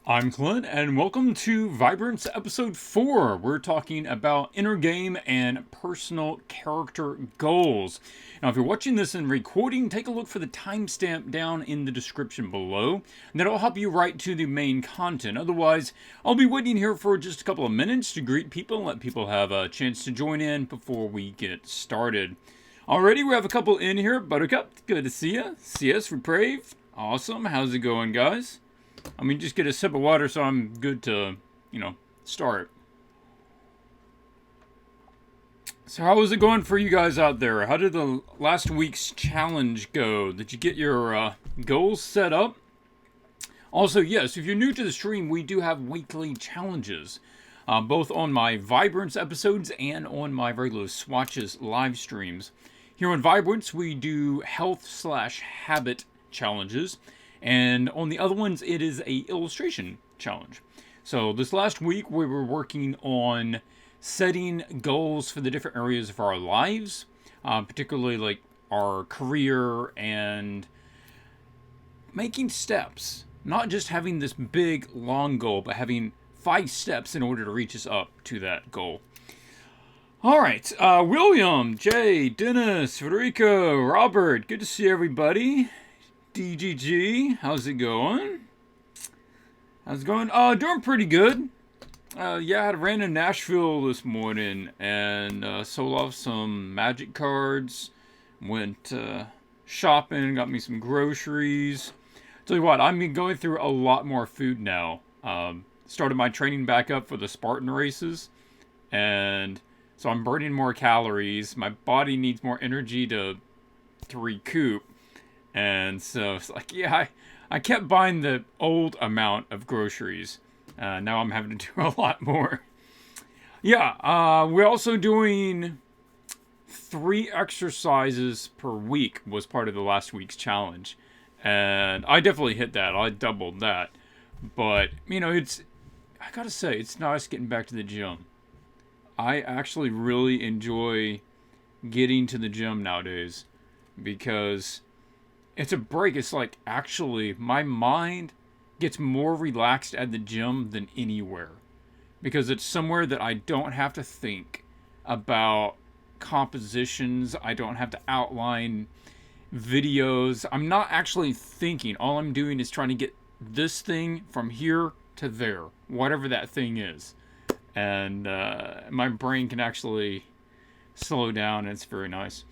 I'm Clint, and welcome to Vibrance Episode 4. We're talking about inner game and personal character goals. Now, if you're watching this in recording, take a look for the timestamp down in the description below. And that'll help you right to the main content. Otherwise, I'll be waiting here for just a couple of minutes to greet people and let people have a chance to join in before we get started. Already, we have a couple in here. Buttercup, good to see you. CS Reprave, awesome. How's it going, guys? Just get a sip of water so I'm good to, start. So how was it going for you guys out there? How did the last week's challenge go? Did you get your goals set up? Also, yes, if you're new to the stream, we do have weekly challenges. Both on my Vibrance episodes and on my regular Swatches live streams. Here on Vibrance, we do health/habit challenges. And on the other ones, it is a illustration challenge. So this last week, we were working on setting goals for the different areas of our lives, particularly like our career and making steps. Not just having this big, long goal, but having 5 steps in order to reach us up to that goal. All right, William, Jay, Dennis, Federico, Robert, good to see everybody. DGG, how's it going? How's it going? Doing pretty good. I ran to Nashville this morning and sold off some magic cards. Went shopping, got me some groceries. Tell you what, I'm going through a lot more food now. Started my training back up for the Spartan races. And so I'm burning more calories. My body needs more energy to recoup. And so it's like, I kept buying the old amount of groceries. Now I'm having to do a lot more. We're also doing 3 exercises per week was part of the last week's challenge. And I definitely hit that. I doubled that. But, I gotta say, it's nice getting back to the gym. I actually really enjoy getting to the gym nowadays because it's a break. It's like, actually, my mind gets more relaxed at the gym than anywhere. Because it's somewhere that I don't have to think about compositions. I don't have to outline videos. I'm not actually thinking. All I'm doing is trying to get this thing from here to there. Whatever that thing is. And my brain can actually slow down. And it's very nice.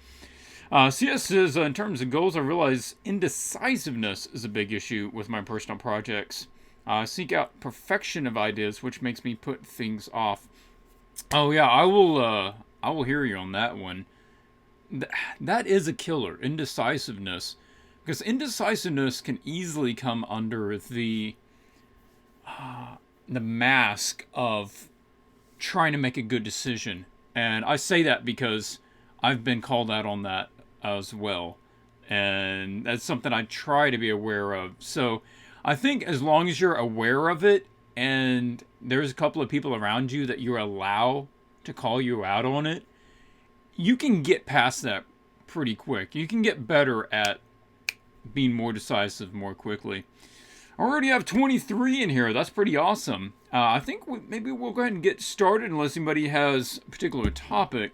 CS says, in terms of goals, I realize indecisiveness is a big issue with my personal projects. Seek out perfection of ideas, which makes me put things off. Oh yeah, I will hear you on that one. That is a killer, indecisiveness. Because indecisiveness can easily come under the mask of trying to make a good decision. And I say that because I've been called out on that as well. And that's something I try to be aware of. So I think as long as you're aware of it and there's a couple of people around you that you allow to call you out on it, you can get past that pretty quick. You can get better at being more decisive more quickly. I already have 23 in here. That's pretty awesome. I think maybe we'll go ahead and get started unless anybody has a particular topic.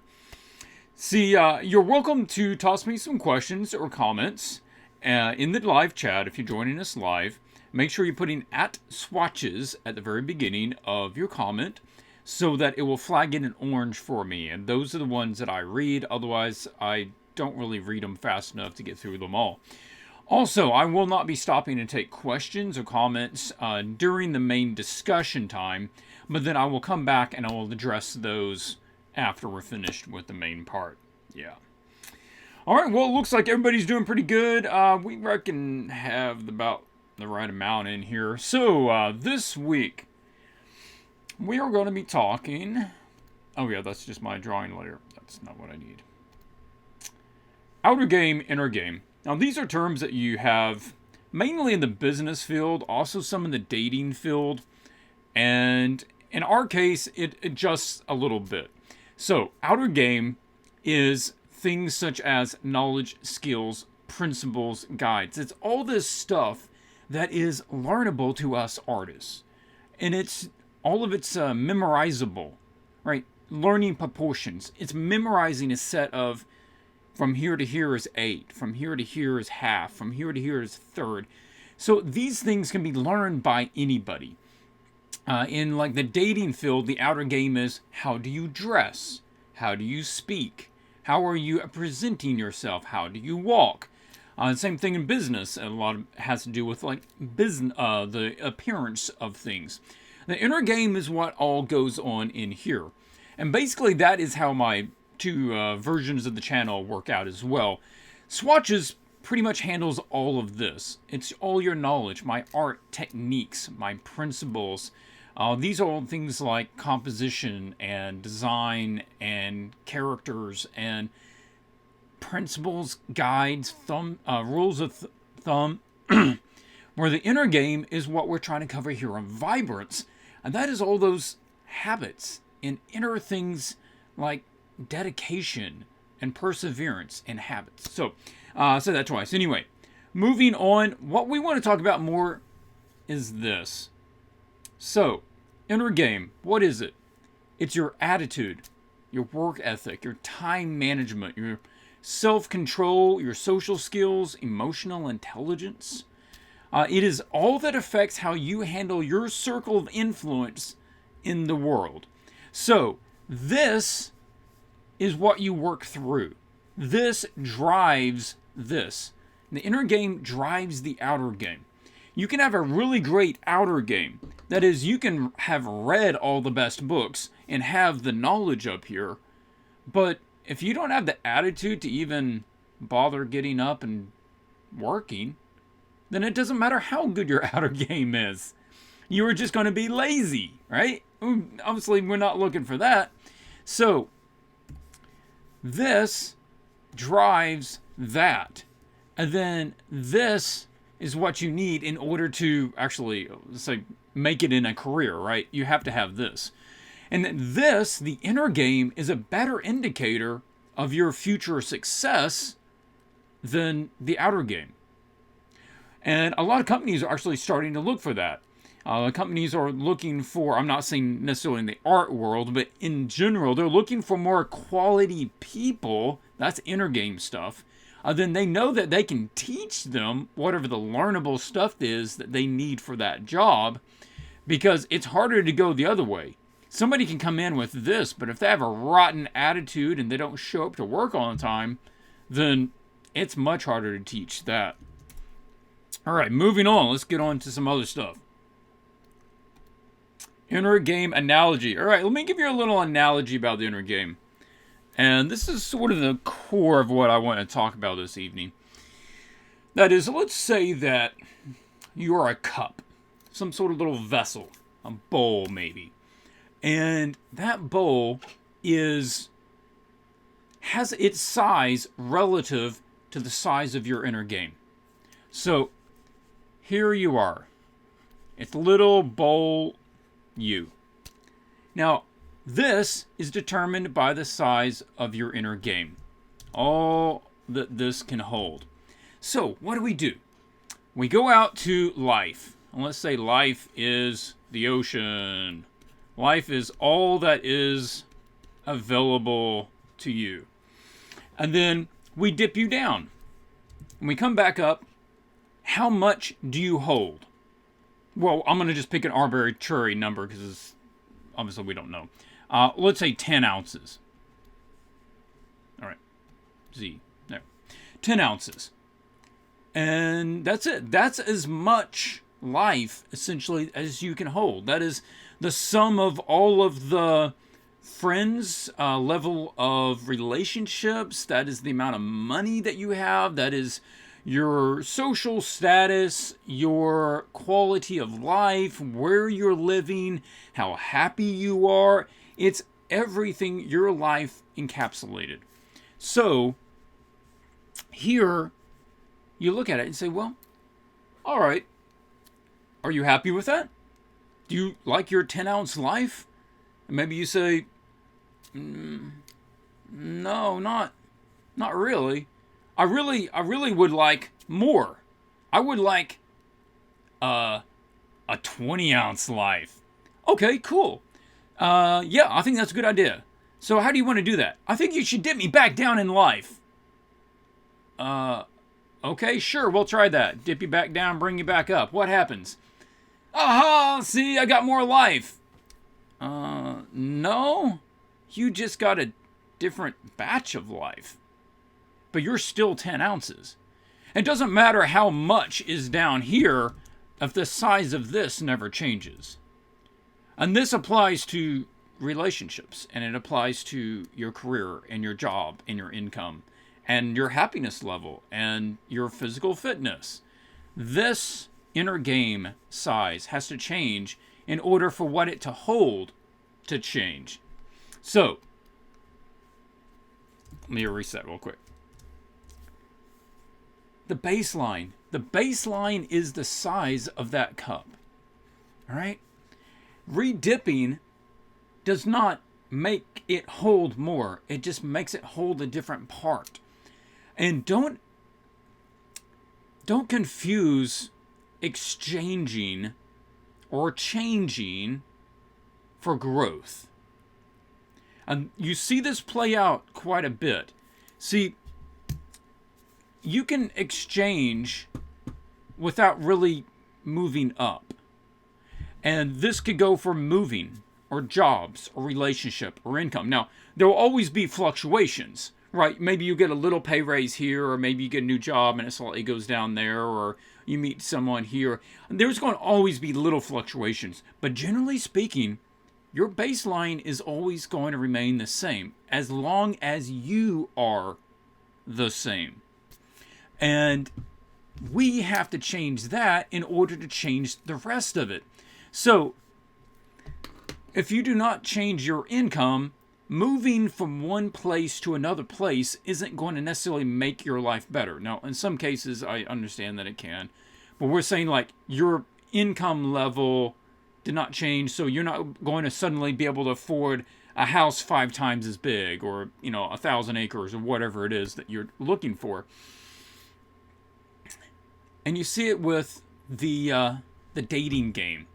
See, you're welcome to toss me some questions or comments in the live chat if you're joining us live. Make sure you're putting @swatches at the very beginning of your comment so that it will flag it in orange for me. And those are the ones that I read. Otherwise, I don't really read them fast enough to get through them all. Also, I will not be stopping to take questions or comments during the main discussion time, but then I will come back and I will address those after we're finished with the main part. Yeah. All right, well, it looks like everybody's doing pretty good. We reckon have about the right amount in here. So, this week, we are going to be talking... Oh, yeah, that's just my drawing layer. That's not what I need. Outer game, inner game. Now, these are terms that you have mainly in the business field, also some in the dating field, and in our case, it adjusts a little bit. So, outer game is things such as knowledge, skills, principles, guides. It's all this stuff that is learnable to us artists. and all of it's memorizable, right? Learning proportions. It's memorizing a set of from here to here is 8, from here to here is half, from here to here is third. So these things can be learned by anybody. In like the dating field, the outer game is how do you dress? How do you speak? How are you presenting yourself? How do you walk? Same thing in business. A lot of has to do with like business, the appearance of things. The inner game is what all goes on in here, and basically that is how my two versions of the channel work out as well. Swatches pretty much handles all of this. It's all your knowledge, my art techniques, my principles. These are all things like composition and design and characters and principles, guides, rules of thumb. Where the inner game is what we're trying to cover here on Vibrance, and that is all those habits and inner things like dedication and perseverance and habits. So, I said that twice. Anyway, moving on, what we want to talk about more is this. So, inner game, what is it? It's your attitude, your work ethic, your time management, your self-control, your social skills, emotional intelligence. It is all that affects how you handle your circle of influence in the world. So, this is what you work through. This drives this. The inner game drives the outer game. You can have a really great outer game. That is, you can have read all the best books and have the knowledge up here, but if you don't have the attitude to even bother getting up and working, then it doesn't matter how good your outer game is. You are just going to be lazy, right? Obviously, we're not looking for that. So, this drives that. And then this is what you need in order to actually, say, make it in a career, right? You have to have this. And this, the inner game, is a better indicator of your future success than the outer game. And a lot of companies are actually starting to look for that. Companies are looking for, I'm not saying necessarily in the art world, but in general, they're looking for more quality people. That's inner game stuff. Then they know that they can teach them whatever the learnable stuff is that they need for that job, because it's harder to go the other way. Somebody can come in with this, but if they have a rotten attitude and they don't show up to work all the time, then it's much harder to teach that. All right, moving on. Let's get on to some other stuff. Inner game analogy. All right, let me give you a little analogy about the inner game. And this is sort of the core of what I want to talk about this evening. That is, let's say that you are a cup, some sort of little vessel, a bowl maybe. And that bowl has its size relative to the size of your inner game. So, here you are. It's little bowl you. Now, this is determined by the size of your inner game. All that this can hold. So, what do? We go out to life. And let's say life is the ocean. Life is all that is available to you. And then we dip you down. When we come back up, how much do you hold? Well, I'm going to just pick an arbitrary number because obviously we don't know. Let's say 10 ounces. All right. Z. There. 10 ounces. And that's it. That's as much life, essentially, as you can hold. That is the sum of all of the friends, level of relationships. That is the amount of money that you have. That is your social status, your quality of life, where you're living, how happy you are. It's everything, your life encapsulated. So, here, you look at it and say, well, all right, are you happy with that? Do you like your 10-ounce life? And maybe you say, no, not really. I really would like more. I would like a 20-ounce life. Okay, cool. Yeah, I think that's a good idea. So how do you want to do that? I think you should dip me back down in life. Uh, okay, sure, we'll try that. Dip you back down, bring you back up. What happens? Aha, see, I got more life. No. You just got a different batch of life. But you're still 10 ounces. It doesn't matter how much is down here if the size of this never changes. And this applies to relationships, and it applies to your career and your job and your income and your happiness level and your physical fitness. This inner game size has to change in order for what it to hold to change. So, let me reset real quick. The baseline. The baseline is the size of that cup. All right? Redipping does not make it hold more. It just makes it hold a different part. And don't confuse exchanging or changing for growth. And you see this play out quite a bit. See, you can exchange without really moving up. And this could go for moving or jobs or relationship or income. Now, there will always be fluctuations, right? Maybe you get a little pay raise here, or maybe you get a new job and it slightly goes down there, or you meet someone here. There's going to always be little fluctuations. But generally speaking, your baseline is always going to remain the same as long as you are the same. And we have to change that in order to change the rest of it. So, if you do not change your income, moving from one place to another place isn't going to necessarily make your life better. Now, in some cases, I understand that it can. But we're saying, like, your income level did not change, so you're not going to suddenly be able to afford a house 5 times as big, or, 1,000 acres, or whatever it is that you're looking for. And you see it with the dating game,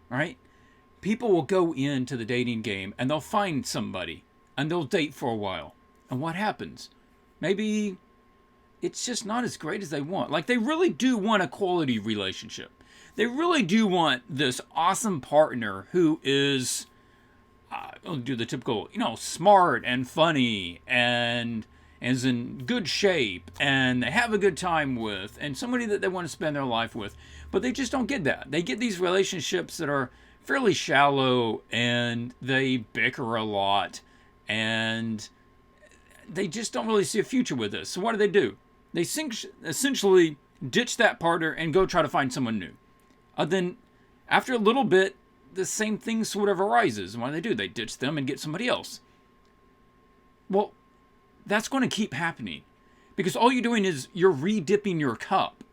right? People will go into the dating game and they'll find somebody and they'll date for a while. And what happens? Maybe it's just not as great as they want. Like, they really do want a quality relationship. They really do want this awesome partner who is, I'll do the typical, smart and funny and is in good shape and they have a good time with, and somebody that they want to spend their life with. But they just don't get that. They get these relationships that are fairly shallow and they bicker a lot and they just don't really see a future with this. So what do? They essentially ditch that partner and go try to find someone new. Then after a little bit, the same thing sort of arises. And what do? They ditch them and get somebody else. Well, that's going to keep happening because all you're doing is you're redipping your cup.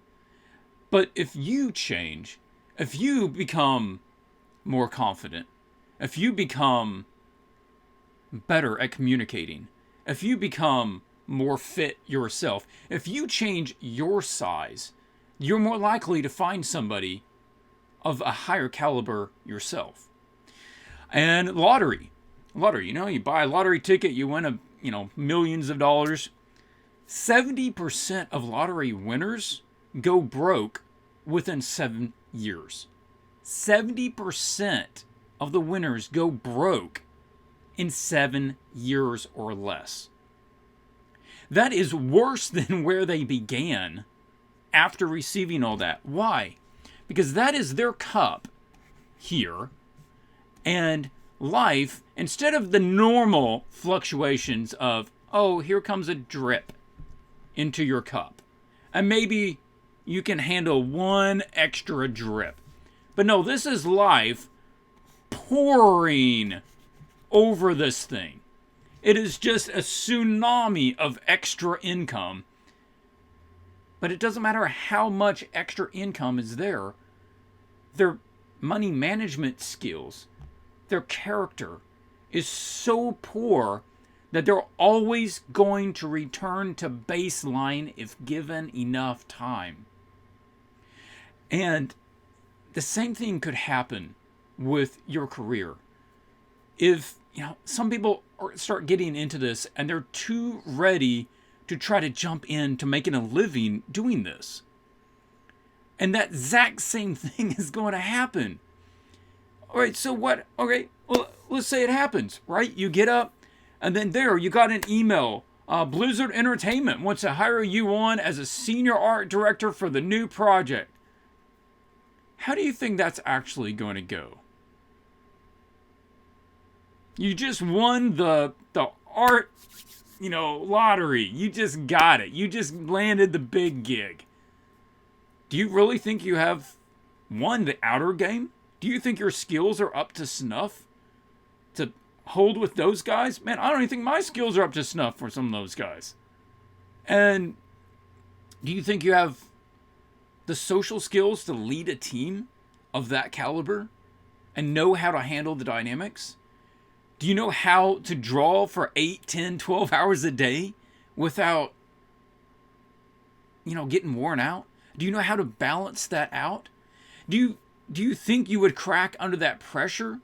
But if you change, if you become more confident, if you become better at communicating, if you become more fit yourself, if you change your size, you're more likely to find somebody of a higher caliber yourself. And lottery, you buy a lottery ticket, you win millions of dollars. 70% of lottery winners go broke within 7 years. 70% of the winners go broke in 7 years or less. That is worse than where they began after receiving all that. Why? Because that is their cup here, and life, instead of the normal fluctuations of, oh, here comes a drip into your cup, and maybe you can handle one extra drip. But no, this is life pouring over this thing. It is just a tsunami of extra income. But it doesn't matter how much extra income is there. Their money management skills, their character is so poor that they're always going to return to baseline if given enough time. And the same thing could happen with your career. If, some people start getting into this and they're too ready to try to jump in to making a living doing this. And that exact same thing is going to happen. All right, so what? Okay, well, let's say it happens, right? You get up, and then you got an email. Blizzard Entertainment wants to hire you on as a senior art director for the new project. How do you think that's actually going to go? You just won the art, lottery. You just got it. You just landed the big gig. Do you really think you have won the outer game? Do you think your skills are up to snuff to hold with those guys? Man, I don't even think my skills are up to snuff for some of those guys. And do you think you have the social skills to lead a team of that caliber and know how to handle the dynamics? Do you know how to draw for 8, 10, 12 hours a day without, getting worn out? Do you know how to balance that out? Do you think you would crack under that pressure?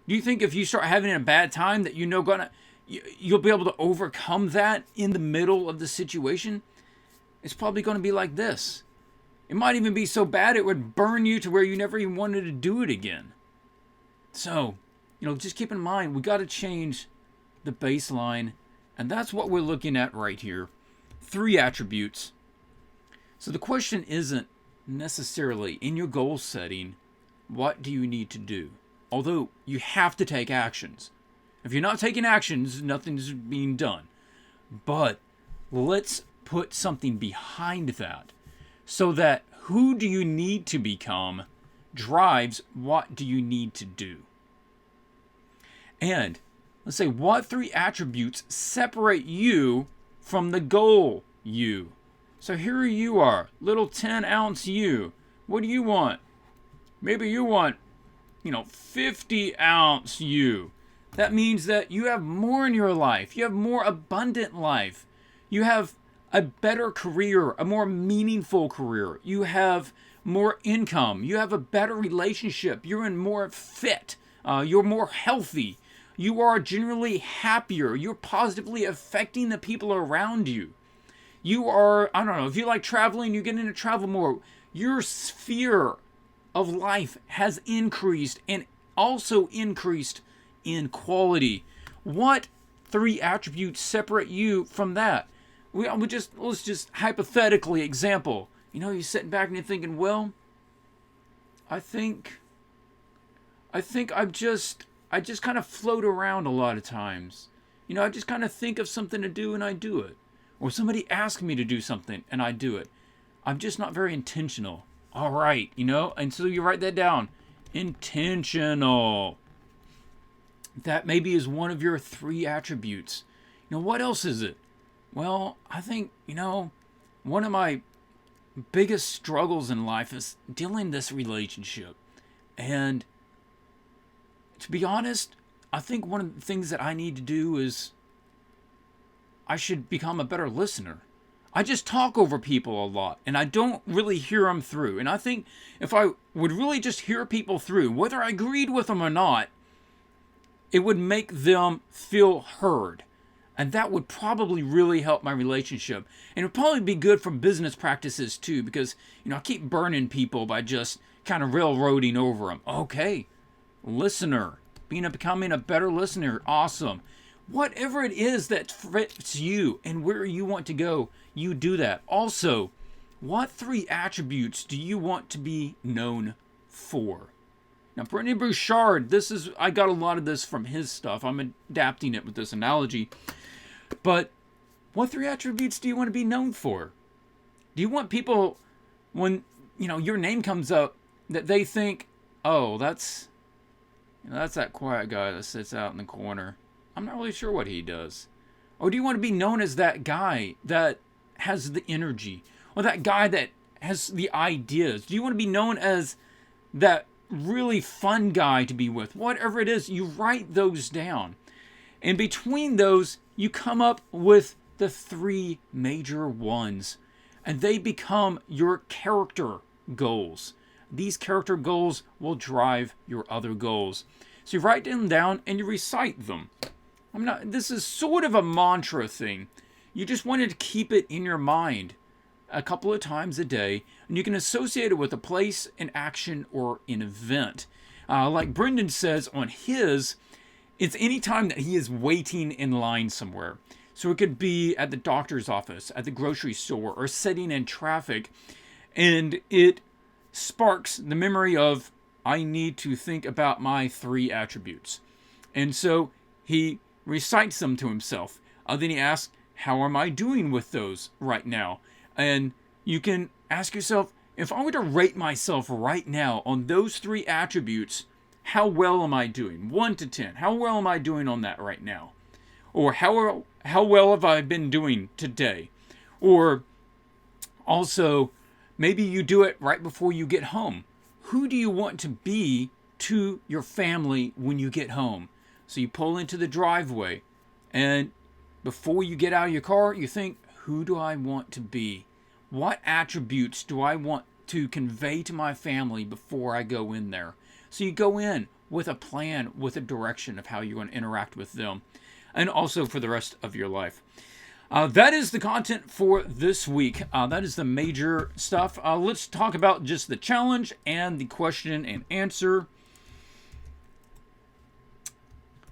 Do you think if you start having a bad time that you'll be able to overcome that in the middle of the situation? It's probably going to be like this. It might even be so bad it would burn you to where you never even wanted to do it again. So, just keep in mind, we got to change the baseline, and that's what we're looking at right here. 3 attributes. So the question isn't necessarily in your goal setting, what do you need to do? Although you have to take actions. If you're not taking actions, nothing's being done. But let's put something behind that so that who do you need to become drives what do you need to do. And let's say, what 3 attributes separate you from the goal you? So here you are, little 10-ounce you. What do you want? Maybe you want, 50-ounce you. That means that you have more in your life. You have more abundant life. You have a better career, a more meaningful career. You have more income. You have a better relationship. You're in more fit. You're more healthy. You are generally happier. You're positively affecting the people around you. You are, if you like traveling, you get into travel more. Your sphere of life has increased and also increased in quality. What 3 attributes separate you from that? Let's just hypothetically example. You're sitting back and you're thinking, well, I think I just kind of float around a lot of times. I just kind of think of something to do and I do it. Or somebody asks me to do something and I do it. I'm just not very intentional. All right, and so you write that down. Intentional. That maybe is one of your 3 attributes. What else is it? Well, I think, one of my biggest struggles in life is dealing this relationship. And to be honest, I think one of the things that I need to do is I should become a better listener. I just talk over people a lot, and I don't really hear them through. And I think if I would really just hear people through, whether I agreed with them or not, it would make them feel heard. And that would probably really help my relationship. And it would probably be good for business practices too, because, I keep burning people by just kind of railroading over them. Okay, listener, becoming a better listener, awesome. Whatever it is that fits you and where you want to go, you do that. Also, what 3 attributes do you want to be known for? Now, Brittany Bouchard, I got a lot of this from his stuff. I'm adapting it with this analogy. But what 3 attributes do you want to be known for? Do you want people, when, your name comes up, that they think, oh, that's that quiet guy that sits out in the corner. I'm not really sure what he does. Or do you want to be known as that guy that has the energy? Or that guy that has the ideas? Do you want to be known as that really fun guy to be with? Whatever it is, you write those down. And between those, you come up with the 3 major ones. And they become your character goals. these character goals will drive your other goals. So you write them down and you recite them. This is sort of a mantra thing. You just wanted to keep it in your mind a couple of times a day, and you can associate it with a place, an action, or an event. Like Brendan says on his, it's any time that he is waiting in line somewhere. So it could be at the doctor's office, at the grocery store, or sitting in traffic, and it sparks the memory of, I need to think about my 3 attributes. And so he recites them to himself. Then he asks, how am I doing with those right now? And you can ask yourself, if I were to rate myself right now on those 3 attributes, how well am I doing? 1 to 10. How well am I doing on that right now? Or how well have I been doing today? Or also, maybe you do it right before you get home. Who do you want to be to your family when you get home? So you pull into the driveway, and before you get out of your car, you think, who do I want to be? What attributes do I want to convey to my family before I go in there? So you go in with a plan, with a direction of how you're going to interact with them, and also for the rest of your life. That is the content for this week. That is the major stuff. Let's talk about just the challenge and the question and answer.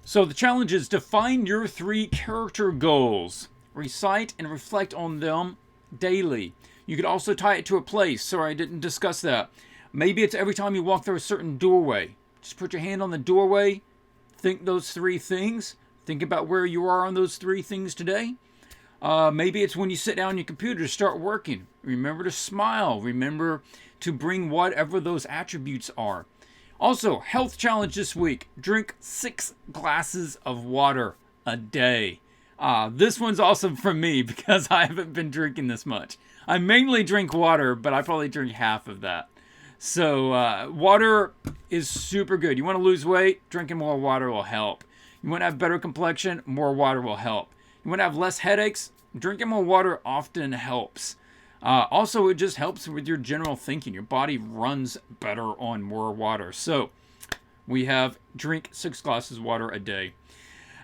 So the challenge is define your 3 character goals. Recite and reflect on them daily. You could also tie it to a place. Sorry, I didn't discuss that. Maybe it's every time you walk through a certain doorway. Just put your hand on the doorway. Think those 3 things. Think about where you are on those 3 things today. Maybe it's when you sit down on your computer to start working. Remember to smile. Remember to bring whatever those attributes are. Also, health challenge this week. Drink 6 glasses of water a day. This one's also from me because I haven't been drinking this much. I mainly drink water, but I probably drink half of that. So water is super good. You want to lose weight? Drinking more water will help. You want to have better complexion? More water will help. You want to have less headaches? Drinking more water often helps. Also, it just helps with your general thinking. Your body runs better on more water. So we have drink 6 glasses of water a day.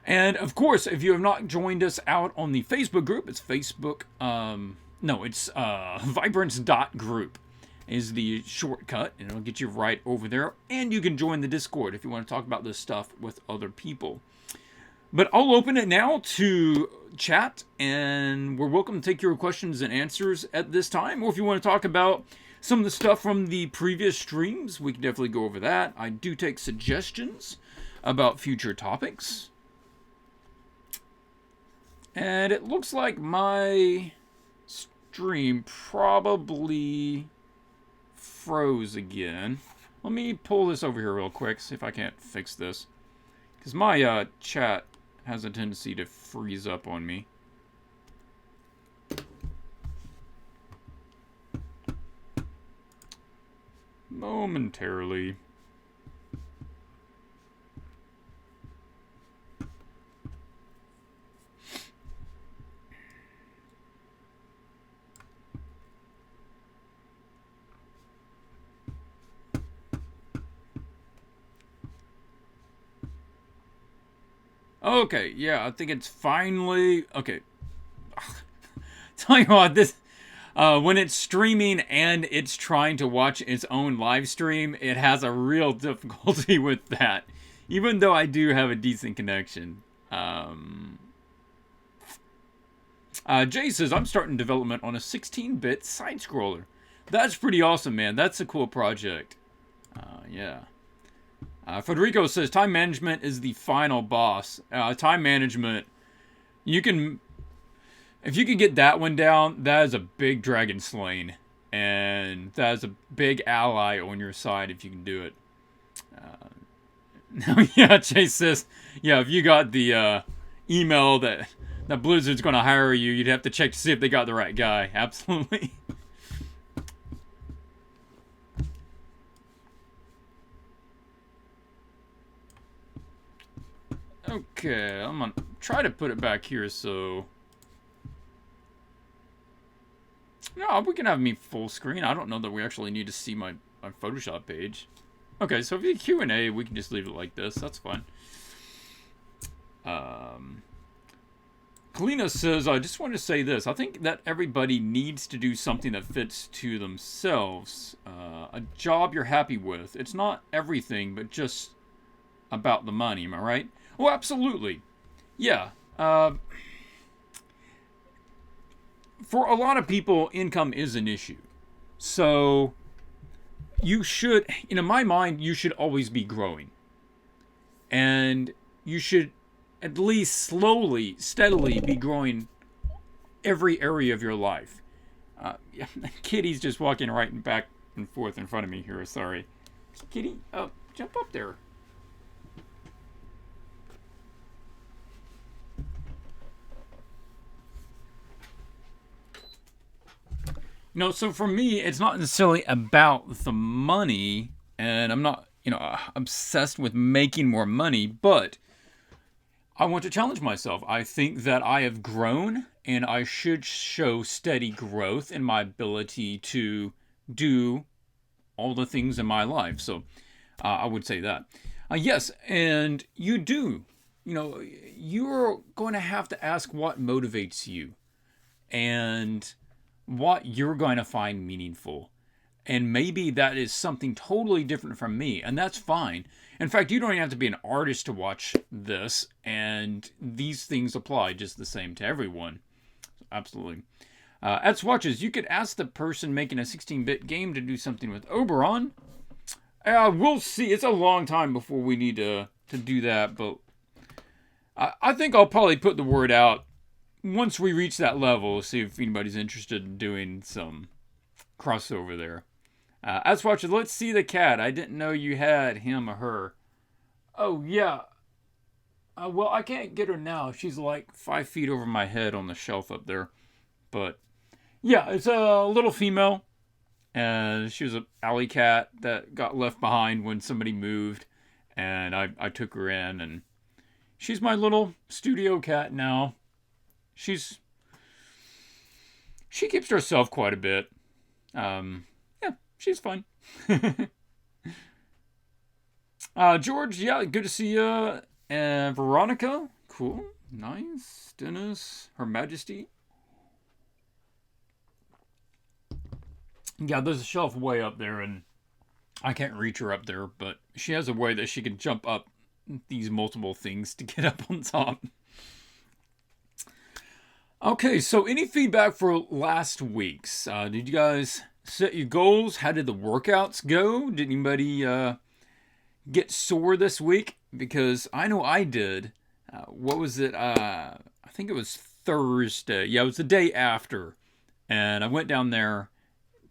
And of course, if you have not joined us out on the Facebook group, it's Facebook, it's Vibrance.group is the shortcut, and it'll get you right over there. And you can join the Discord if you want to talk about this stuff with other people. But I'll open it now to chat, and we're welcome to take your questions and answers at this time. Or if you want to talk about some of the stuff from the previous streams, we can definitely go over that. I do take suggestions about future topics. And it looks like my stream probably froze again. Let me pull this over here real quick, see if I can't fix this. Because my chat has a tendency to freeze up on me. Momentarily. Okay, yeah, I think it's finally... Okay. Tell you what, this... when it's streaming and it's trying to watch its own live stream, it has a real difficulty with that. Even though I do have a decent connection. Jay says, I'm starting development on a 16-bit side-scroller. That's pretty awesome, man. That's a cool project. Yeah. Federico says, time management is the final boss. Time management, you can... If you can get that one down, that is a big dragon slain. And that is a big ally on your side if you can do it. Yeah, Chase says, yeah, if you got the email that Blizzard's going to hire you, you'd have to check to see if they got the right guy. Absolutely. Okay, I'm going to try to put it back here so... No, we can have me full screen. I don't know that we actually need to see my my Photoshop page. Okay, so if you Q&A, we can just leave it like this. That's fine. Kalina says, I just want to say this. I think that everybody needs to do something that fits to themselves. A job you're happy with. It's not everything, but just about the money. Am I right? Well, absolutely. Yeah. For a lot of people, income is an issue. So you should, in my mind, you should always be growing. And you should at least slowly, steadily be growing every area of your life. Kitty's just walking right and back and forth in front of me here. Sorry. Kitty, jump up there. No, so for me, it's not necessarily about the money, and I'm not, obsessed with making more money, but I want to challenge myself. I think that I have grown, and I should show steady growth in my ability to do all the things in my life. So I would say that. Yes, and you do. You're going to have to ask what motivates you and what you're going to find meaningful. And maybe that is something totally different from me, and that's fine. In fact, you don't even have to be an artist to watch this, and these things apply just the same to everyone. Absolutely. At Swatches, you could ask the person making a 16-bit game to do something with Oberon. We'll see. It's a long time before we need to do that, but I think I'll probably put the word out once we reach that level, see if anybody's interested in doing some crossover there. As Watchers, let's see the cat. I didn't know you had him or her. Oh, yeah. Well, I can't get her now. She's like 5 feet over my head on the shelf up there. But, yeah, it's a little female. And she was an alley cat that got left behind when somebody moved. And I took her in. And she's my little studio cat now. She keeps to herself quite a bit. Yeah, she's fun. George, yeah, good to see you. And Veronica, cool, nice. Dennis, Her Majesty. Yeah, there's a shelf way up there, and I can't reach her up there, but she has a way that she can jump up these multiple things to get up on top. Okay, so any feedback for last week's? Did you guys set your goals? How did the workouts go? Did anybody get sore this week? Because I know I did. What was it? I think it was Thursday. Yeah, it was the day after. And I went down there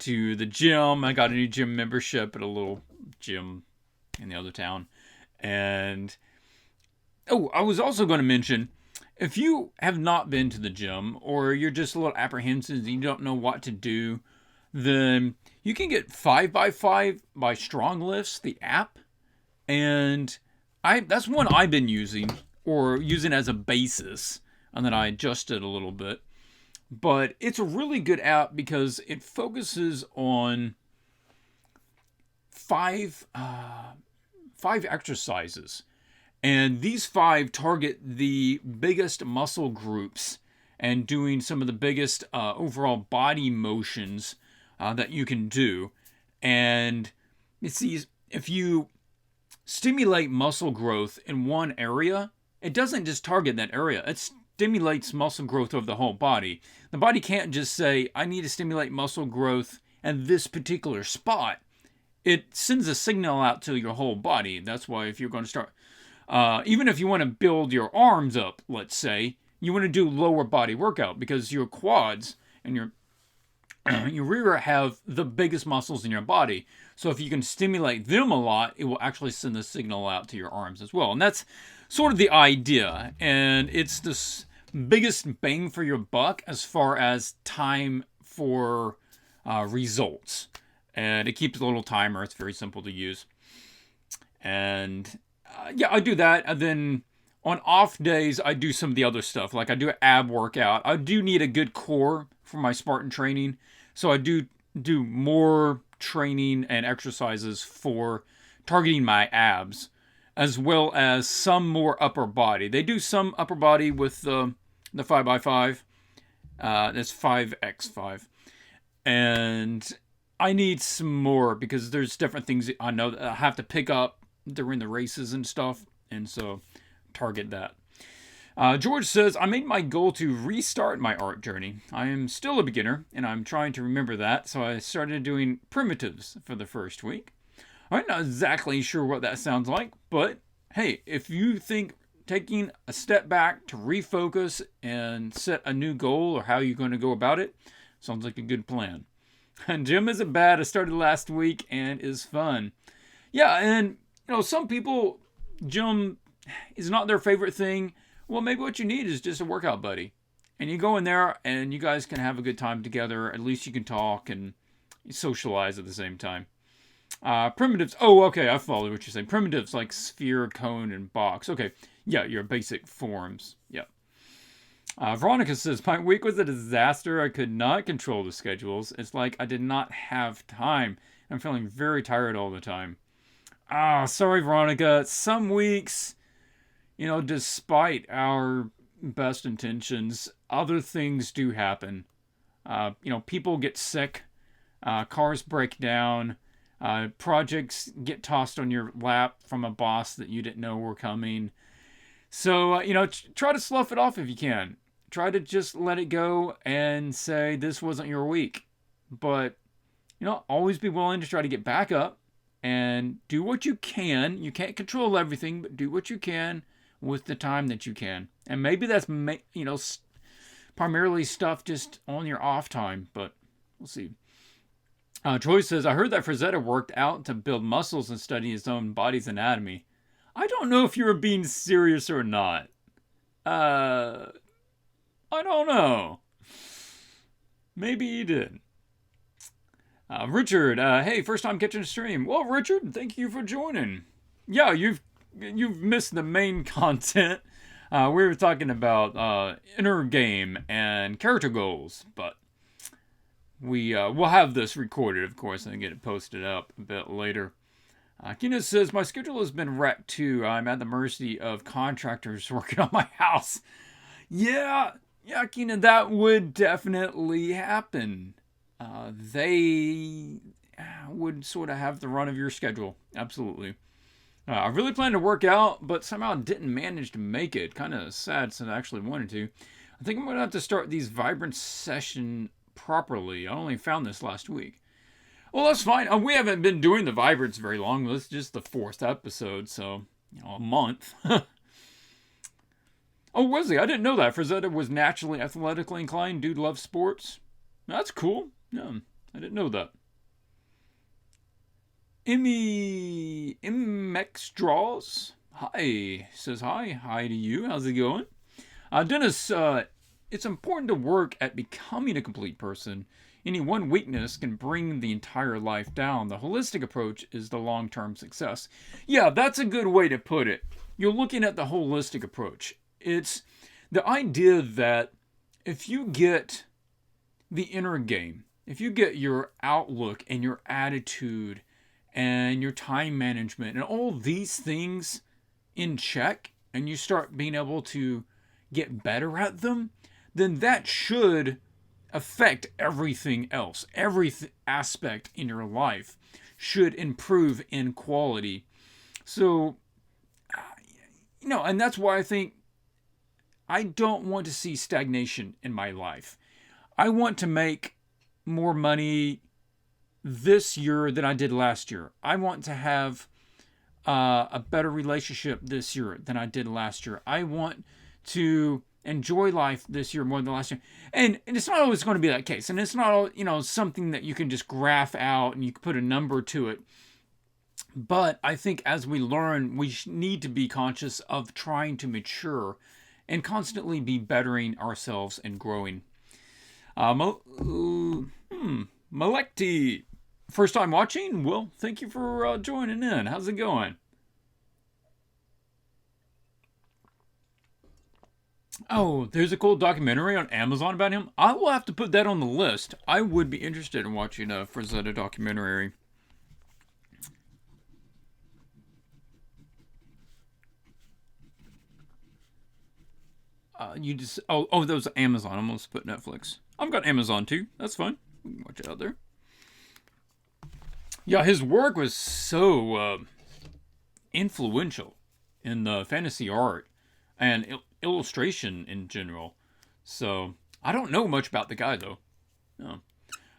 to the gym. I got a new gym membership at a little gym in the other town. And, I was also going to mention, if you have not been to the gym or you're just a little apprehensive and you don't know what to do, then you can get 5x5 by Strong Lifts, the app. And that's one I've been using or using as a basis. And then I adjusted a little bit. But it's a really good app because it focuses on five exercises. And these 5 target the biggest muscle groups and doing some of the biggest overall body motions that you can do. And it's these, if you stimulate muscle growth in one area, it doesn't just target that area. It stimulates muscle growth of the whole body. The body can't just say, I need to stimulate muscle growth in this particular spot. It sends a signal out to your whole body. That's why if you're going to start... even if you want to build your arms up, let's say, you want to do lower body workout because your quads and your rear have the biggest muscles in your body. So if you can stimulate them a lot, it will actually send the signal out to your arms as well. And that's sort of the idea. And it's this biggest bang for your buck as far as time for results. And it keeps a little timer. It's very simple to use. And I do that. And then on off days, I do some of the other stuff. Like I do an ab workout. I do need a good core for my Spartan training. So I do more training and exercises for targeting my abs, as well as some more upper body. They do some upper body with the 5x5. That's 5x5. And I need some more because there's different things I know that I have to pick up during the races and stuff. And so target that. George says, I made my goal to restart my art journey. I am still a beginner, and I'm trying to remember that, so I started doing primitives for the first week. I'm not exactly sure what that sounds like, but hey, if you think taking a step back to refocus and set a new goal or how you're going to go about it, sounds like a good plan. And gym isn't bad. I started last week and is fun. Yeah, and some people, gym is not their favorite thing. Well, maybe what you need is just a workout buddy. And you go in there and you guys can have a good time together. At least you can talk and socialize at the same time. Primitives. Oh, okay. I follow what you're saying. Primitives like sphere, cone, and box. Okay. Yeah, your basic forms. Yeah. Veronica says, my week was a disaster. I could not control the schedules. It's like I did not have time. I'm feeling very tired all the time. Sorry, Veronica. Some weeks, despite our best intentions, other things do happen. People get sick, cars break down, projects get tossed on your lap from a boss that you didn't know were coming. So, try to slough it off if you can. Try to just let it go and say this wasn't your week. But, always be willing to try to get back up and do what you can. You can't control everything, but do what you can with the time that you can. And maybe that's, primarily stuff just on your off time, but we'll see. Troy says, I heard that Frazetta worked out to build muscles and study his own body's anatomy. I don't know if you were being serious or not. I don't know. Maybe you did. Richard, hey, first time catching a stream. Well, Richard, thank you for joining. Yeah, you've missed the main content. We were talking about inner game and character goals, but we'll have this recorded, of course, and get it posted up a bit later. Kina says, my schedule has been wrecked too. I'm at the mercy of contractors working on my house. Yeah, Kina, that would definitely happen. They would sort of have the run of your schedule. Absolutely. I really planned to work out, but somehow didn't manage to make it. Kind of sad since I actually wanted to. I think I'm going to have to start these Vibrance session properly. I only found this last week. Well, that's fine. We haven't been doing the Vibrance very long. This is just the 4th episode, so, a month. Oh, was he? I didn't know that. Frazetta was naturally athletically inclined. Dude loves sports. That's cool. Yeah, I didn't know that. MX Draws. Hi. Says hi. Hi to you. How's it going? Dennis, it's important to work at becoming a complete person. Any one weakness can bring the entire life down. The holistic approach is the long-term success. Yeah, that's a good way to put it. You're looking at the holistic approach. It's the idea that if you get the inner game, if you get your outlook and your attitude and your time management and all these things in check, and you start being able to get better at them, then that should affect everything else. Every aspect in your life should improve in quality. So, and that's why I think I don't want to see stagnation in my life. I want to make more money this year than I did last year. I want to have a better relationship this year than I did last year. I want to enjoy life this year more than last year. And it's not always going to be that case. And it's not, something that you can just graph out and you can put a number to it. But I think as we learn, we need to be conscious of trying to mature and constantly be bettering ourselves and growing. Malekti, first time watching? Well, thank you for joining in. How's it going? Oh, there's a cool documentary on Amazon about him. I will have to put that on the list. I would be interested in watching a Frazetta documentary. You just oh that was Amazon. I almost put Netflix. I've got Amazon too. That's fine. We can watch it out there. Yeah, his work was so influential in the fantasy art and illustration in general. So I don't know much about the guy though. No.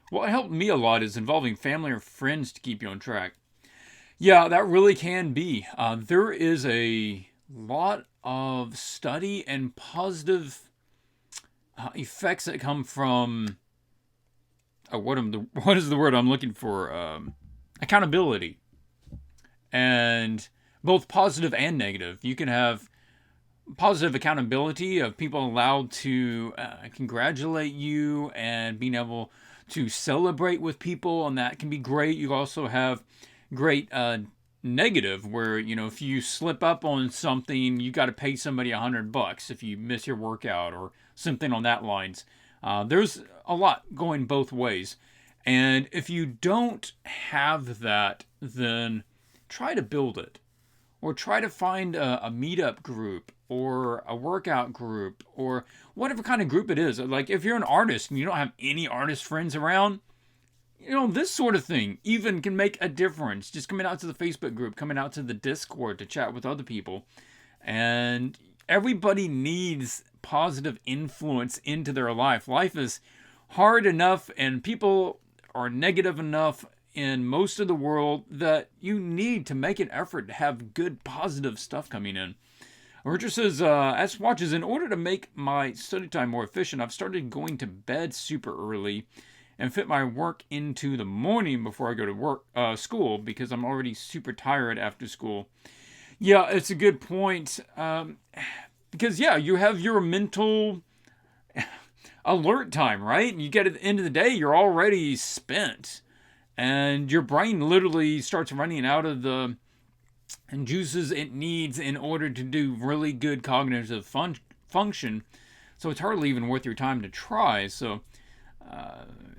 What helped me a lot is involving family or friends to keep you on track. Yeah, that really can be. There is a lot of study and positive effects that come from what is the word I'm looking for? Accountability, and both positive and negative. You can have positive accountability of people allowed to congratulate you and being able to celebrate with people, and that can be great. You also have great negative where if you slip up on something, you got to pay somebody $100 if you miss your workout or something on that lines. There's a lot going both ways, and if you don't have that, then try to build it, or try to find a meetup group or a workout group or whatever kind of group it is. Like if you're an artist and you don't have any artist friends around, this sort of thing even can make a difference. Just coming out to the Facebook group, coming out to the Discord to chat with other people. And everybody needs positive influence into their life. Life is hard enough and people are negative enough in most of the world that you need to make an effort to have good positive stuff coming in. Richard says, as watches, in order to make my study time more efficient, I've started going to bed super early and fit my work into the morning before I go to school, because I'm already super tired after school. Yeah, it's a good point. Because, you have your mental alert time, right? And you get at the end of the day, you're already spent. And your brain literally starts running out of the juices it needs in order to do really good cognitive function. So it's hardly even worth your time to try. So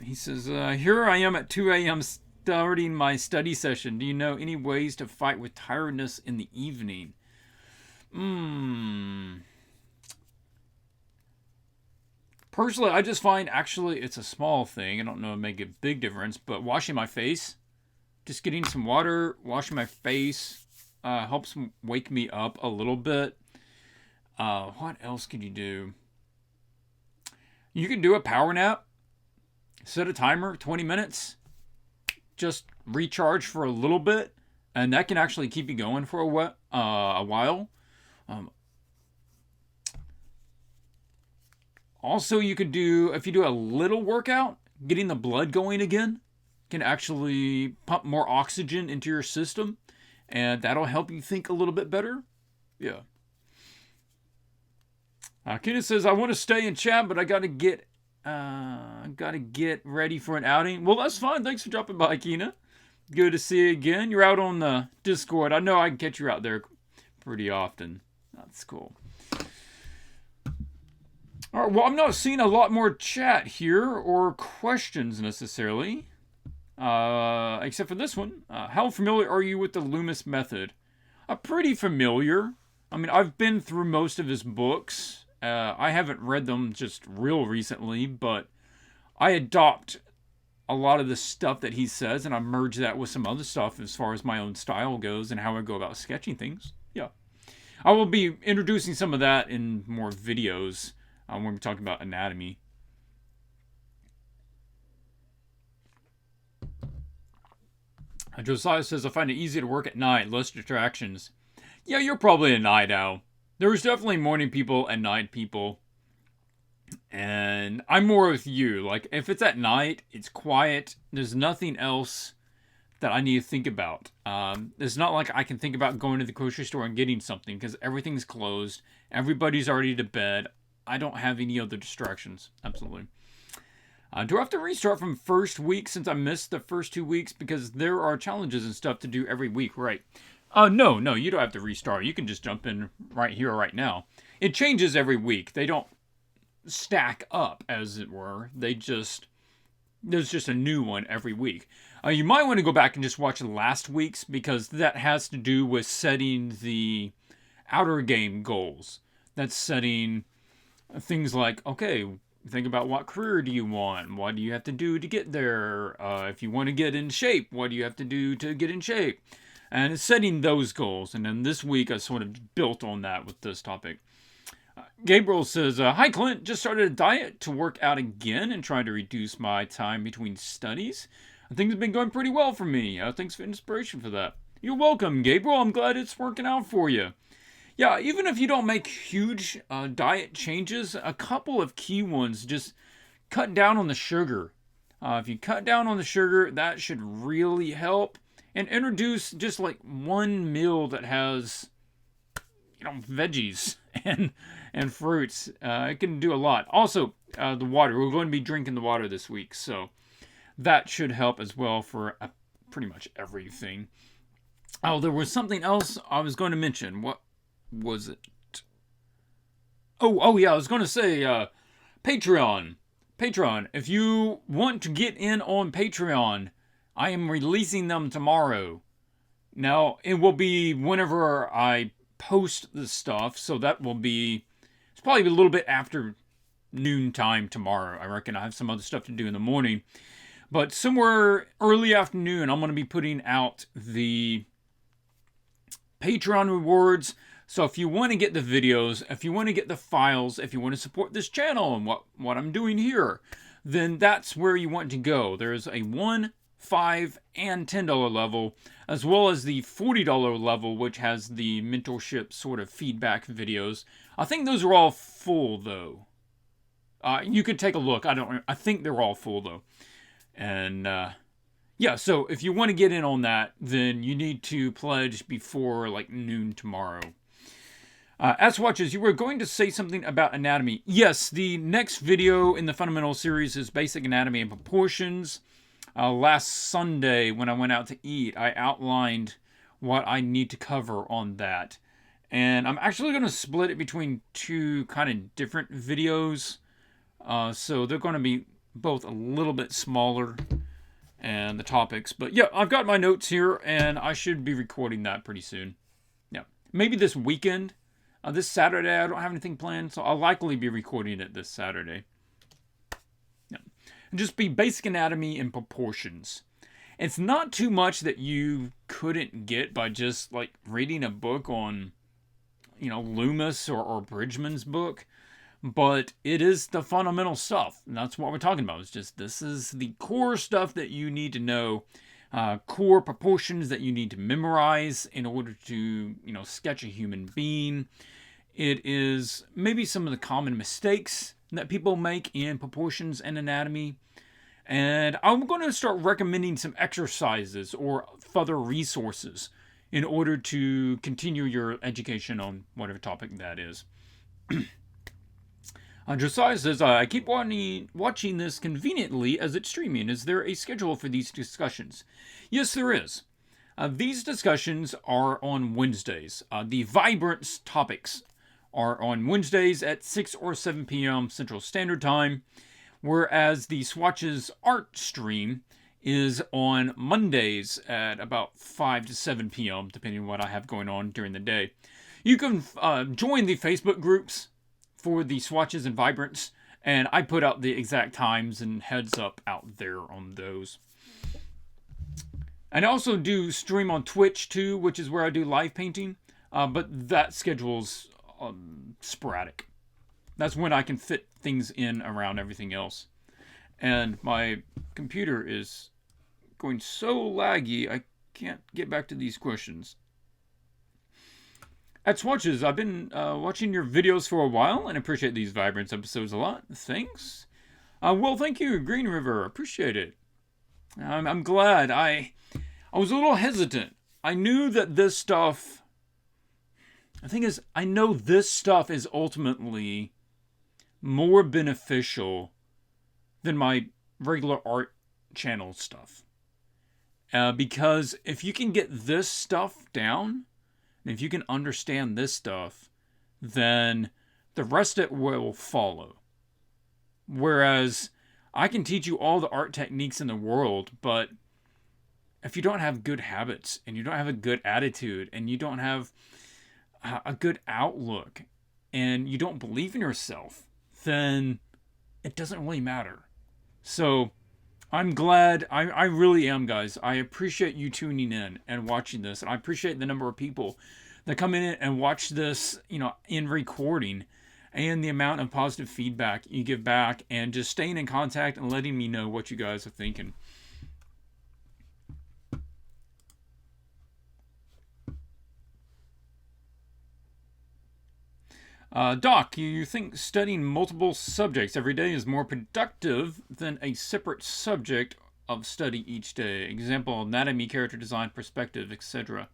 he says, here I am at 2 a.m. starting my study session. Do you know any ways to fight with tiredness in the evening? Personally, I just find actually it's a small thing. I don't know if it make a big difference, but washing my face, just getting some water, washing my face, helps wake me up a little bit. What else can you do? You can do a power nap. Set a timer, 20 minutes. Just recharge for a little bit, and that can actually keep you going for a while. Also, you could do, if you do a little workout, getting the blood going again can actually pump more oxygen into your system, and that'll help you think a little bit better. Yeah. Kenneth says, I want to stay and chat, but I gotta get ready for an outing. Well, that's fine. Thanks for dropping by, Keena. Good to see you again. You're out on the Discord. I know I can catch you out there pretty often. That's cool. All right, well, I'm not seeing a lot more chat here or questions necessarily, except for this one. How familiar are you with the Loomis method? Pretty familiar. I mean, I've been through most of his books. I haven't read them just real recently, but I adopt a lot of the stuff that he says, and I merge that with some other stuff as far as my own style goes and how I go about sketching things. Yeah. I will be introducing some of that in more videos when we're talking about anatomy. Josiah says, I find it easy to work at night, less distractions. Yeah, you're probably a night owl. There's definitely morning people and night people. And I'm more with you. Like, if it's at night, it's quiet. There's nothing else that I need to think about. It's not like I can think about going to the grocery store and getting something because everything's closed. Everybody's already to bed. I don't have any other distractions. Absolutely. Do I have to restart from first week since I missed the first 2 weeks? Because there are challenges and stuff to do every week, right? No, you don't have to restart. You can just jump in right here, right now. it changes every week. They don't stack up, as it were. There's just a new one every week. You might want to go back and just watch last week's, because that has to do with setting the outer game goals. That's setting things like, okay, think about what career do you want? What do you have to do to get there? If you want to get in shape, what do you have to do to get in shape? And it's setting those goals. And then this week I sort of built on that with this topic. Gabriel says, hi Clint, just started a diet to work out again and trying to reduce my time between studies. Things have been going pretty well for me. Thanks for inspiration for that. You're welcome, Gabriel. I'm glad it's working out for you. Yeah, even if you don't make huge diet changes, a couple of key ones, just cut down on the sugar. If you cut down on the sugar, that should really help. And introduce just like one meal that has, veggies and fruits. It can do a lot. Also, the water. We're going to be drinking the water this week, so that should help as well for pretty much everything. Oh, there was something else I was going to mention. What was it? Oh yeah, I was going to say Patreon. Patreon. If you want to get in on Patreon, I am releasing them tomorrow. Now, it will be whenever I post the stuff, so that will be, it's probably a little bit after noontime tomorrow. I reckon I have some other stuff to do in the morning. But somewhere early afternoon, I'm going to be putting out the Patreon rewards. So if you want to get the videos, if you want to get the files, if you want to support this channel and what I'm doing here, then that's where you want to go. There's a $1, $5, and $10 level, as well as the $40 level, which has the mentorship sort of feedback videos. I think those are all full, though. You could take a look. I think they're all full, though. And yeah, so if you want to get in on that, then you need to pledge before like noon tomorrow. As watches, you were going to say something about anatomy. Yes, the next video in the fundamental series is basic anatomy and proportions. Last Sunday, when I went out to eat, I outlined what I need to cover on that. And I'm actually going to split it between two kind of different videos. So they're going to be both a little bit smaller and the topics. But yeah, I've got my notes here, and I should be recording that pretty soon. Yeah, maybe this weekend. This Saturday, I don't have anything planned, so I'll likely be recording it this Saturday. Yeah. Just be basic anatomy and proportions. It's not too much that you couldn't get by just like reading a book on, Loomis or Bridgman's book, but it is the fundamental stuff. And that's what we're talking about. It's just, this is the core stuff that you need to know. Core proportions that you need to memorize in order to, sketch a human being. It is maybe some of the common mistakes that people make in proportions and anatomy. And I'm going to start recommending some exercises or further resources in order to continue your education on whatever topic that is. Josiah says, I keep watching this conveniently as it's streaming. Is there a schedule for these discussions? Yes, there is. These discussions are on Wednesdays. The Vibrance topics are on Wednesdays at 6 or 7 p.m. Central Standard Time, whereas the Swatches art stream is on Mondays at about 5 to 7 p.m., depending on what I have going on during the day. You can join the Facebook groups for the Swatches and Vibrance, and I put out the exact times and heads up out there on those. And I also do stream on Twitch too, which is where I do live painting, but that schedule's sporadic. That's when I can fit things in around everything else. And my computer is going so laggy, I can't get back to these questions. At Swatches, I've been watching your videos for a while and appreciate these Vibrance episodes a lot. Thanks. Well, thank you, Green River. Appreciate it. I'm glad. I was a little hesitant. I knew that this stuff... The thing is, I know this stuff is ultimately more beneficial than my regular art channel stuff. Because if you can get this stuff down, and if you can understand this stuff, then The rest of it will follow. Whereas I can teach you all the art techniques in the world, but if you don't have good habits and you don't have a good attitude and you don't have a good outlook and you don't believe in yourself, then it doesn't really matter. So I'm glad. I really am, guys. I appreciate you tuning in and watching this. And I appreciate the number of people that come in and watch this, in recording, and the amount of positive feedback you give back, and just staying in contact and letting me know what you guys are thinking. Doc, you think studying multiple subjects every day is more productive than a separate subject of study each day? Example, anatomy, character design, perspective, etc.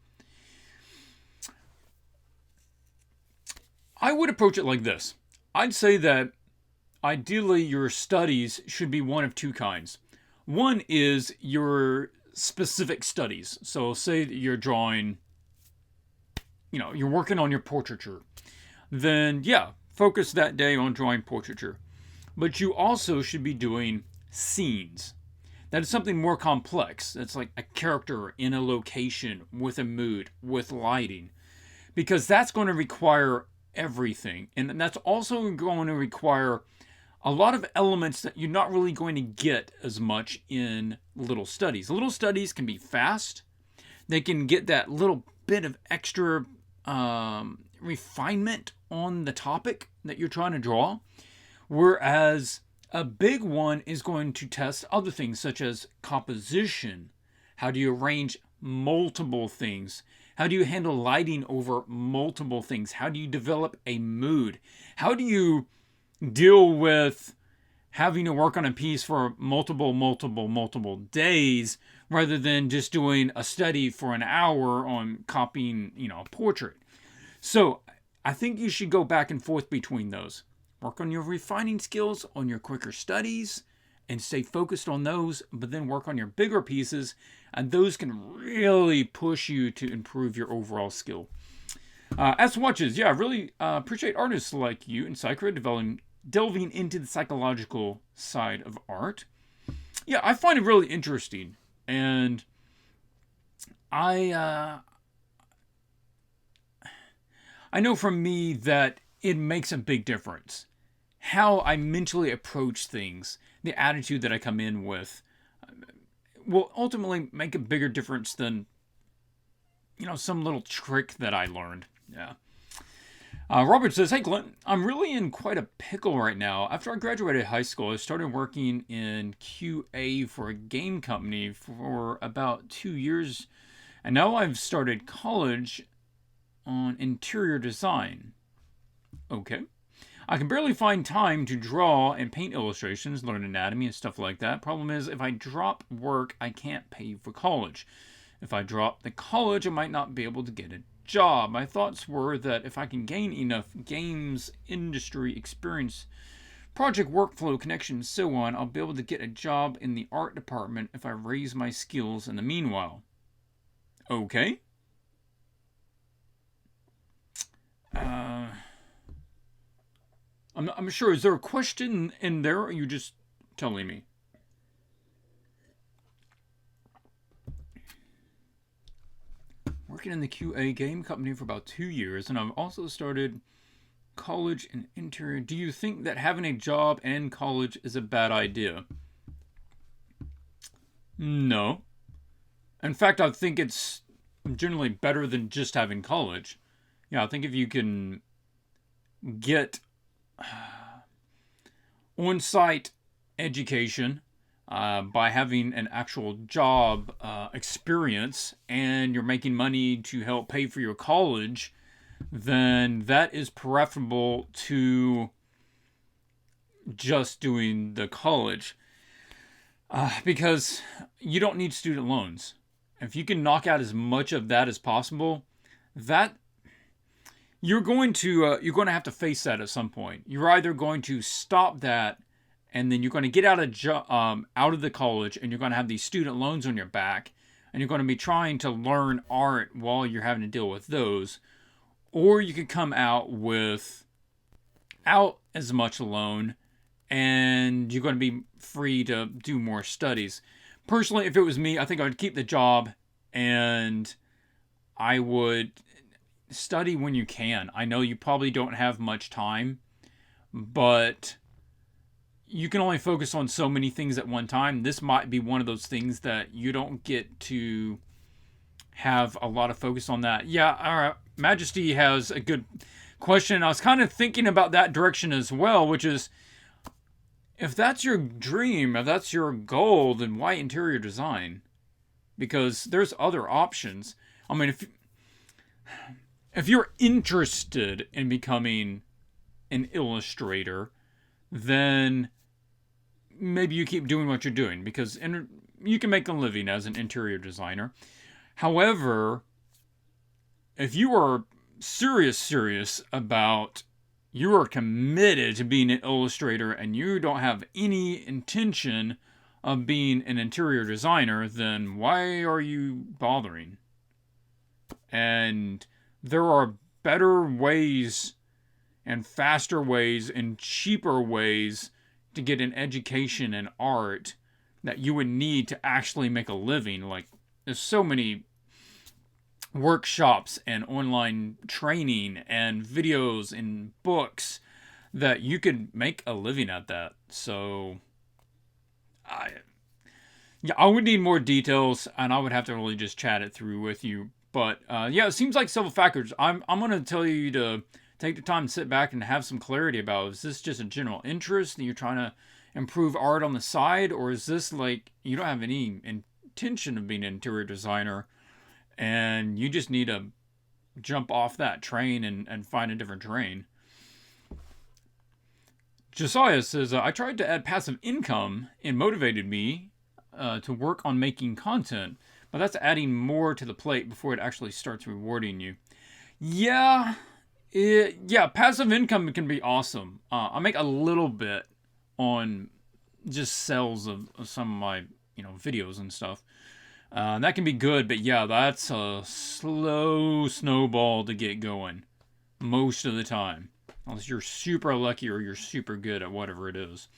I would approach it like this. I'd say that ideally your studies should be one of two kinds. One is your specific studies. So say that you're drawing, you're working on your portraiture. Then yeah, focus that day on drawing portraiture. But you also should be doing scenes. That is something more complex. That's like a character in a location with a mood, with lighting. Because that's going to require everything. And that's also going to require a lot of elements that you're not really going to get as much in little studies. Little studies can be fast. They can get that little bit of extra refinement on the topic that you're trying to draw. Whereas a big one is going to test other things such as composition. How do you arrange multiple things? How do you handle lighting over multiple things? How do you develop a mood? How do you deal with having to work on a piece for multiple days rather than just doing a study for an hour on copying, a portrait? So I think you should go back and forth between those. Work on your refining skills, on your quicker studies, and stay focused on those, but then work on your bigger pieces, and those can really push you to improve your overall skill. As watches, yeah, I really appreciate artists like you and Psychra delving into the psychological side of art. Yeah, I find it really interesting, and I know from me that it makes a big difference. How I mentally approach things, the attitude that I come in with, will ultimately make a bigger difference than, some little trick that I learned. Yeah. Robert says, "Hey Clint, I'm really in quite a pickle right now. After I graduated high school, I started working in QA for a game company for about 2 years, and now I've started college on interior design. Okay. I can barely find time to draw and paint illustrations, learn anatomy and stuff like that. Problem is, if I drop work, I can't pay for college. If I drop the college, I might not be able to get a job. My thoughts were that if I can gain enough games industry experience, project workflow connections, so on, I'll be able to get a job in the art department if I raise my skills in the meanwhile." Okay. I'm sure. Is there a question in there, or are you just telling me? Working in the QA game company for about 2 years, and I've also started college in interior. Do you think that having a job and college is a bad idea? No. In fact, I think it's generally better than just having college. Yeah, I think if you can get on-site education by having an actual job experience, and you're making money to help pay for your college, then that is preferable to just doing the college, because you don't need student loans. If you can knock out as much of that as possible, that you're going to have to face that at some point. You're either going to stop that, and then you're going to get out of the college, and you're going to have these student loans on your back, and you're going to be trying to learn art while you're having to deal with those, or you could come out with out as much alone, and you're going to be free to do more studies. Personally, if it was me, I think I would keep the job, and I would study when you can. I know you probably don't have much time, but you can only focus on so many things at one time. This might be one of those things that you don't get to have a lot of focus on that. Yeah, all right. Majesty has a good question. I was kind of thinking about that direction as well, which is, if that's your dream, if that's your goal, then why interior design? Because there's other options. I mean, if you're interested in becoming an illustrator, then maybe you keep doing what you're doing, because you can make a living as an interior designer. However, if you are serious about, you are committed to being an illustrator and you don't have any intention of being an interior designer, then why are you bothering? And there are better ways and faster ways and cheaper ways to get an education in art that you would need to actually make a living. Like, there's so many workshops and online training and videos and books that you could make a living at that. So I would need more details, and I would have to really just chat it through with you. But it seems like several factors. I'm going to tell you to take the time to sit back and have some clarity about, is this just a general interest that you're trying to improve art on the side, or is this like you don't have any intention of being an interior designer and you just need to jump off that train and find a different train? Josiah says, I tried to add passive income and motivated me to work on making content, but that's adding more to the plate before it actually starts rewarding you. Yeah, passive income can be awesome. I make a little bit on just sales of some of my videos and stuff. That can be good, but yeah, that's a slow snowball to get going most of the time, unless you're super lucky or you're super good at whatever it is.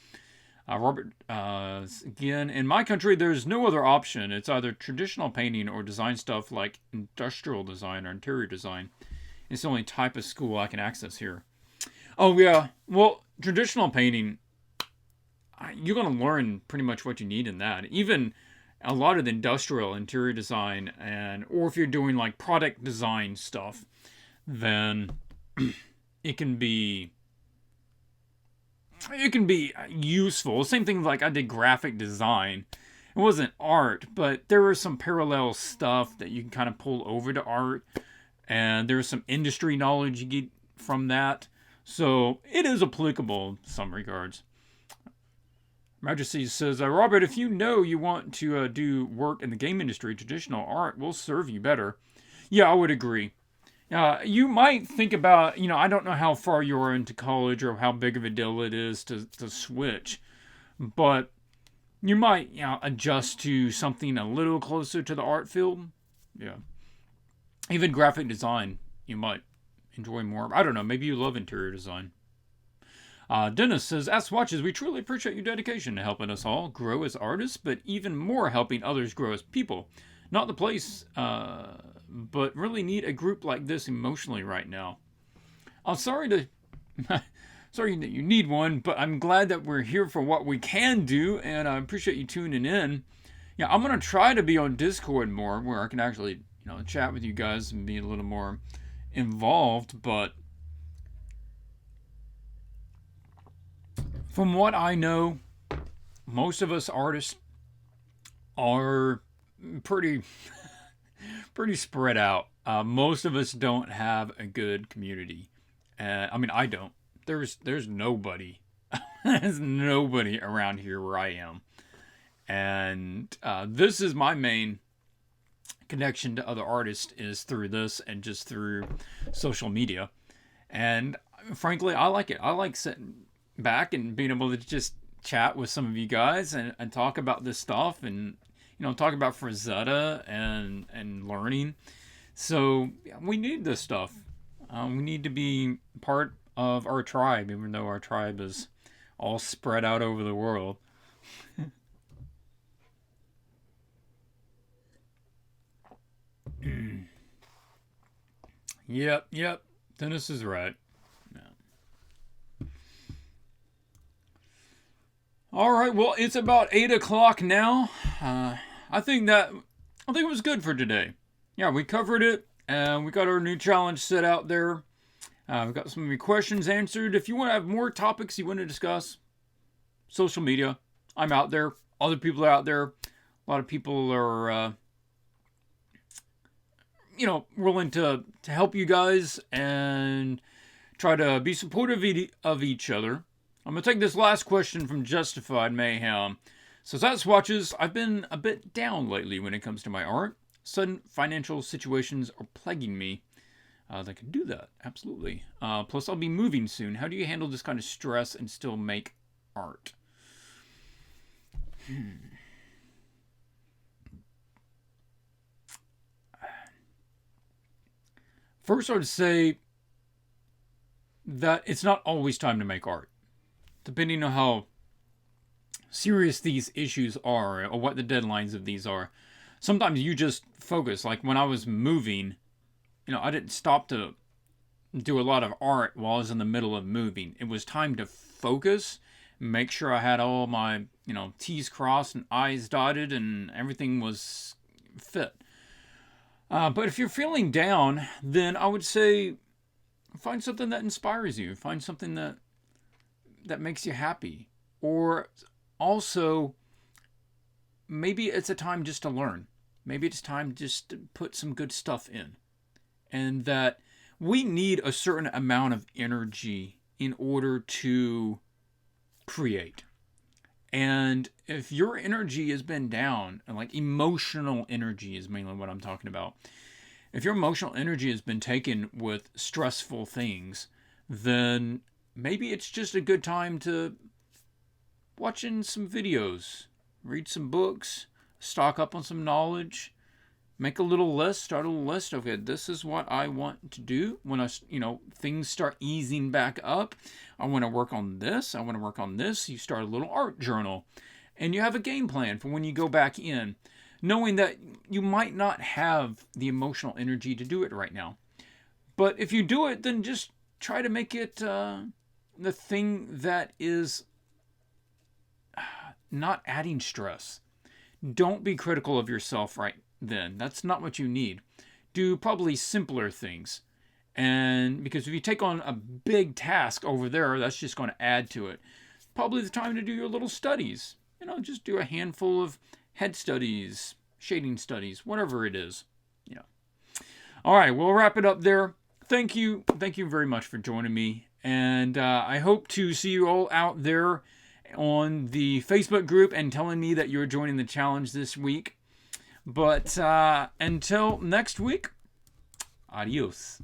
Robert, again, in my country, there's no other option. It's either traditional painting or design stuff like industrial design or interior design. It's the only type of school I can access here. Oh, yeah. Well, traditional painting, you're going to learn pretty much what you need in that. Even a lot of the industrial interior design, or if you're doing like product design stuff, then it can be useful. Same thing, like I did graphic design. It wasn't art, but there was some parallel stuff that you can kind of pull over to art, and there's some industry knowledge you get from that. So it is applicable in some regards. Majesty says, Robert, if you know you want to do work in the game industry, traditional art will serve you better. Yeah, I would agree. You might think about, I don't know how far you are into college or how big of a deal it is to switch, but you might adjust to something a little closer to the art field. Yeah. Even graphic design, you might enjoy more. I don't know, maybe you love interior design. Dennis says, as watchers, we truly appreciate your dedication to helping us all grow as artists, but even more helping others grow as people. Not the place, but really need a group like this emotionally right now. I'm sorry that you need one, but I'm glad that we're here for what we can do, and I appreciate you tuning in. Yeah, I'm going to try to be on Discord more, where I can actually, chat with you guys and be a little more involved, but from what I know, most of us artists are pretty spread out. Most of us don't have a good community. I don't. There's nobody. There's nobody around here where I am. And this is my main connection to other artists, is through this and just through social media. And frankly, I like it. I like sitting back and being able to just chat with some of you guys and talk about this stuff, and talk about Frazetta and learning. So we need this stuff. We need to be part of our tribe, even though our tribe is all spread out over the world. Yep. Dennis is right. Yeah. All right, well, it's about 8 o'clock now. I think it was good for today. Yeah, we covered it, and we got our new challenge set out there. We've got some of your questions answered. If you want to have more topics you want to discuss, social media, I'm out there. Other people are out there. A lot of people are, willing to help you guys and try to be supportive of each other. I'm going to take this last question from Justified Mayhem. Says, as swatches, I've been a bit down lately when it comes to my art. Sudden financial situations are plaguing me. They could do that, absolutely. Plus, I'll be moving soon. How do you handle this kind of stress and still make art? First, I would say that it's not always time to make art. Depending on how serious these issues are or what the deadlines of these are. Sometimes you just focus. Like when I was moving, I didn't stop to do a lot of art while I was in the middle of moving. It was time to focus, make sure I had all my, T's crossed and I's dotted and everything was fit. But if you're feeling down, then I would say find something that inspires you. Find something that makes you happy. Or also, maybe it's a time just to learn. Maybe it's time just to put some good stuff in. And that we need a certain amount of energy in order to create. And if your energy has been down, and like emotional energy is mainly what I'm talking about. If your emotional energy has been taken with stressful things, then maybe it's just a good time to watching some videos, read some books, stock up on some knowledge, make a little list, start a little list. Okay, this is what I want to do when things start easing back up. I want to work on this. I want to work on this. You start a little art journal and you have a game plan for when you go back in, knowing that you might not have the emotional energy to do it right now. But if you do it, then just try to make it the thing that is not adding stress. Don't be critical of yourself right then. That's not what you need. Do probably simpler things. And because if you take on a big task over there, that's just going to add to it. Probably the time to do your little studies. Just do a handful of head studies, shading studies, whatever it is. All right, we'll wrap it up there. Thank you very much for joining me. And I hope to see you all out there on the Facebook group and telling me that you're joining the challenge this week. But until next week, adios.